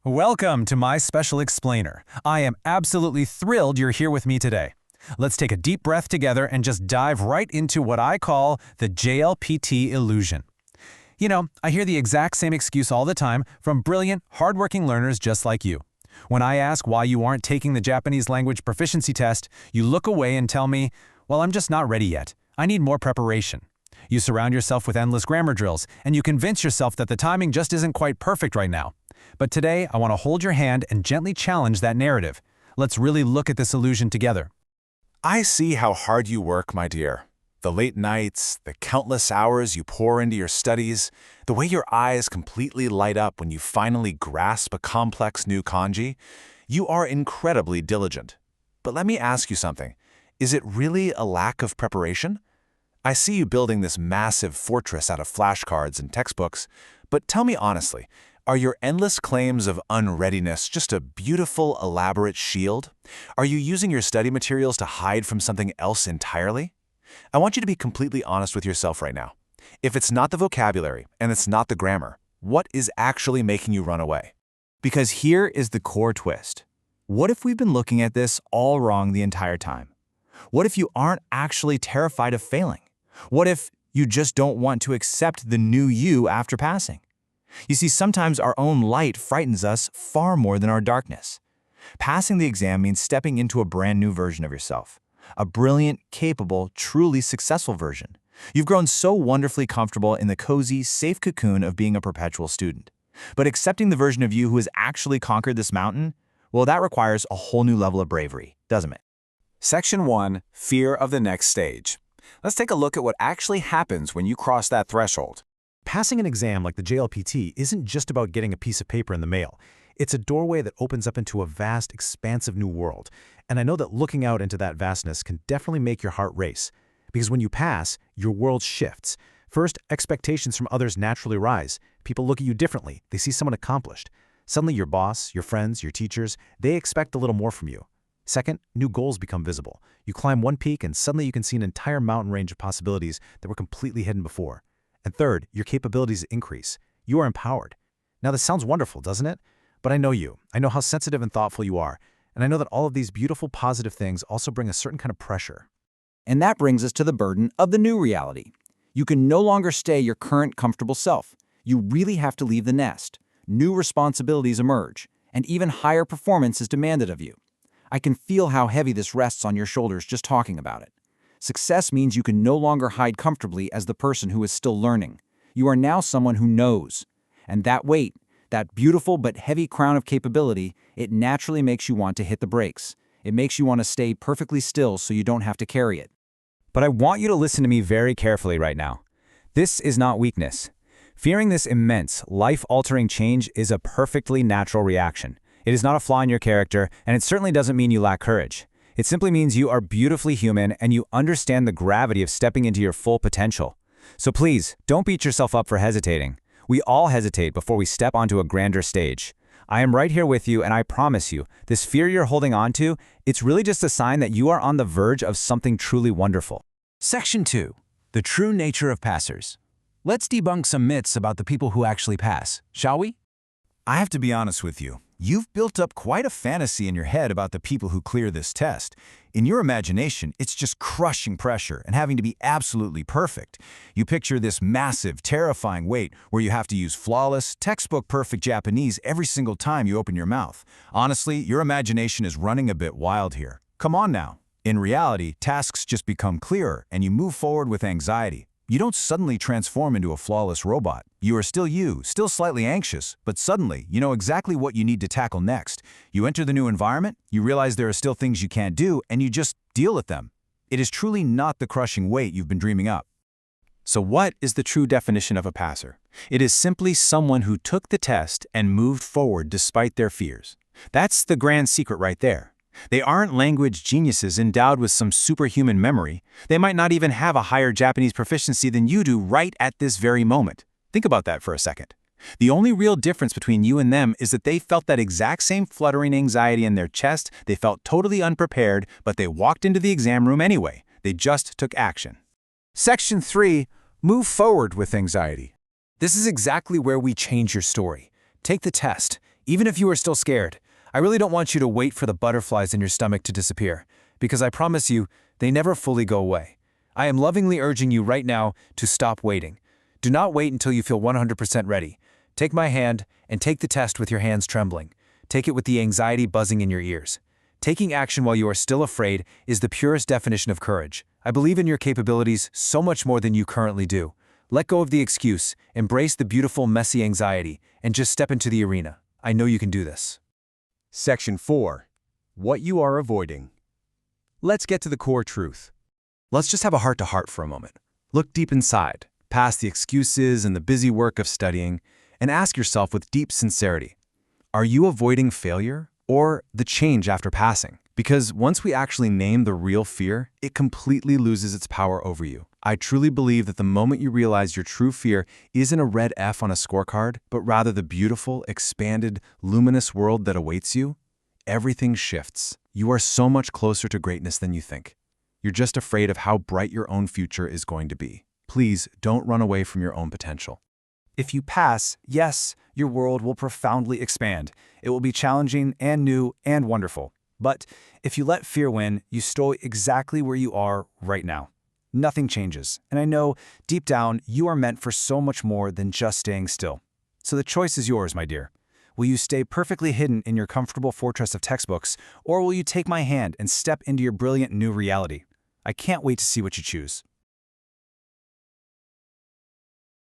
Welcome to my special explainer. I am absolutely thrilled you're here with me today. Let's take a deep breath together and just dive right into what I call the JLPT illusion. You know, I hear the exact same excuse all the time from brilliant, hardworking learners just like you. When I ask why you aren't taking the Japanese language proficiency test, you look away and tell me, well, I'm just not ready yet. I need more preparation. You surround yourself with endless grammar drills, and you convince yourself that the timing just isn't quite perfect right now. But today, I want to hold your hand and gently challenge that narrative. Let's really look at this illusion together. I see how hard you work, my dear. The late nights, the countless hours you pour into your studies, the way your eyes completely light up when you finally grasp a complex new kanji. You are incredibly diligent. But let me ask you something. Is it really a lack of preparation? I see you building this massive fortress out of flashcards and textbooks, but tell me honestly, are your endless claims of unreadiness just a beautiful, elaborate shield? Are you using your study materials to hide from something else entirely? I want you to be completely honest with yourself right now. If it's not the vocabulary and it's not the grammar, what is actually making you run away? Because here is the core twist. What if we've been looking at this all wrong the entire time? What if you aren't actually terrified of failing? What if you just don't want to accept the new you after passing? You see, sometimes our own light frightens us far more than our darkness. Passing the exam means stepping into a brand new version of yourself. A brilliant, capable, truly successful version. You've grown so wonderfully comfortable in the cozy, safe cocoon of being a perpetual student. But accepting the version of you who has actually conquered this mountain, well, that requires a whole new level of bravery, doesn't it? Section 1. Fear of the next stage. Let's take a look at what actually happens when you cross that threshold. Passing an exam like the JLPT isn't just about getting a piece of paper in the mail. It's a doorway that opens up into a vast, expansive new world. And I know that looking out into that vastness can definitely make your heart race. Because when you pass, your world shifts. First, expectations from others naturally rise. People look at you differently. They see someone accomplished. Suddenly your boss, your friends, your teachers, they expect a little more from you. Second, new goals become visible. You climb one peak and suddenly you can see an entire mountain range of possibilities that were completely hidden before. And third, your capabilities increase. You are empowered. Now this sounds wonderful, doesn't it? But I know you. I know how sensitive and thoughtful you are. And I know that all of these beautiful positive things also bring a certain kind of pressure. And that brings us to the burden of the new reality. You can no longer stay your current comfortable self. You really have to leave the nest. New responsibilities emerge, and even higher performance is demanded of you. I can feel how heavy this rests on your shoulders just talking about it. Success means you can no longer hide comfortably as the person who is still learning. You are now someone who knows. And that weight, that beautiful but heavy crown of capability, it naturally makes you want to hit the brakes. It makes you want to stay perfectly still so you don't have to carry it. But I want you to listen to me very carefully right now. This is not weakness. Fearing this immense, life-altering change is a perfectly natural reaction. It is not a flaw in your character, and it certainly doesn't mean you lack courage. It simply means you are beautifully human and you understand the gravity of stepping into your full potential. So please, don't beat yourself up for hesitating. We all hesitate before we step onto a grander stage. I am right here with you, and I promise you, this fear you're holding on to, it's really just a sign that you are on the verge of something truly wonderful. Section 2. The true nature of passers. Let's debunk some myths about the people who actually pass, shall we? I have to be honest with you. You've built up quite a fantasy in your head about the people who clear this test. In your imagination, it's just crushing pressure and having to be absolutely perfect. You picture this massive, terrifying weight where you have to use flawless, textbook-perfect Japanese every single time you open your mouth. Honestly, your imagination is running a bit wild here. Come on now. In reality, tasks just become clearer and you move forward with anxiety. You don't suddenly transform into a flawless robot. You are still you, still slightly anxious, but suddenly you know exactly what you need to tackle next. You enter the new environment, you realize there are still things you can't do, and you just deal with them. It is truly not the crushing weight you've been dreaming up. So what is the true definition of a passer? It is simply someone who took the test and moved forward despite their fears. That's the grand secret right there. They aren't language geniuses endowed with some superhuman memory. They might not even have a higher Japanese proficiency than you do right at this very moment. Think about that for a second. The only real difference between you and them is that they felt that exact same fluttering anxiety in their chest. They felt totally unprepared, but they walked into the exam room anyway. They just took action. Section 3. Move forward with anxiety. This is exactly where we change your story. Take the test. Even if you are still scared, I really don't want you to wait for the butterflies in your stomach to disappear, because I promise you, they never fully go away. I am lovingly urging you right now to stop waiting. Do not wait until you feel 100% ready. Take my hand and take the test with your hands trembling. Take it with the anxiety buzzing in your ears. Taking action while you are still afraid is the purest definition of courage. I believe in your capabilities so much more than you currently do. Let go of the excuse, embrace the beautiful, messy anxiety, and just step into the arena. I know you can do this. Section 4. What you are avoiding. Let's get to the core truth. Let's just have a heart-to-heart for a moment. Look deep inside, past the excuses and the busy work of studying, and ask yourself with deep sincerity, are you avoiding failure or the change after passing? Because once we actually name the real fear, it completely loses its power over you. I truly believe that the moment you realize your true fear isn't a red F on a scorecard, but rather the beautiful, expanded, luminous world that awaits you, everything shifts. You are so much closer to greatness than you think. You're just afraid of how bright your own future is going to be. Please don't run away from your own potential. If you pass, yes, your world will profoundly expand. It will be challenging and new and wonderful. But if you let fear win, you stay exactly where you are right now. Nothing changes, and I know deep down you are meant for so much more than just staying still. So the choice is yours, my dear. Will you stay perfectly hidden in your comfortable fortress of textbooks, or will you take my hand and step into your brilliant new reality? I can't wait to see what you choose.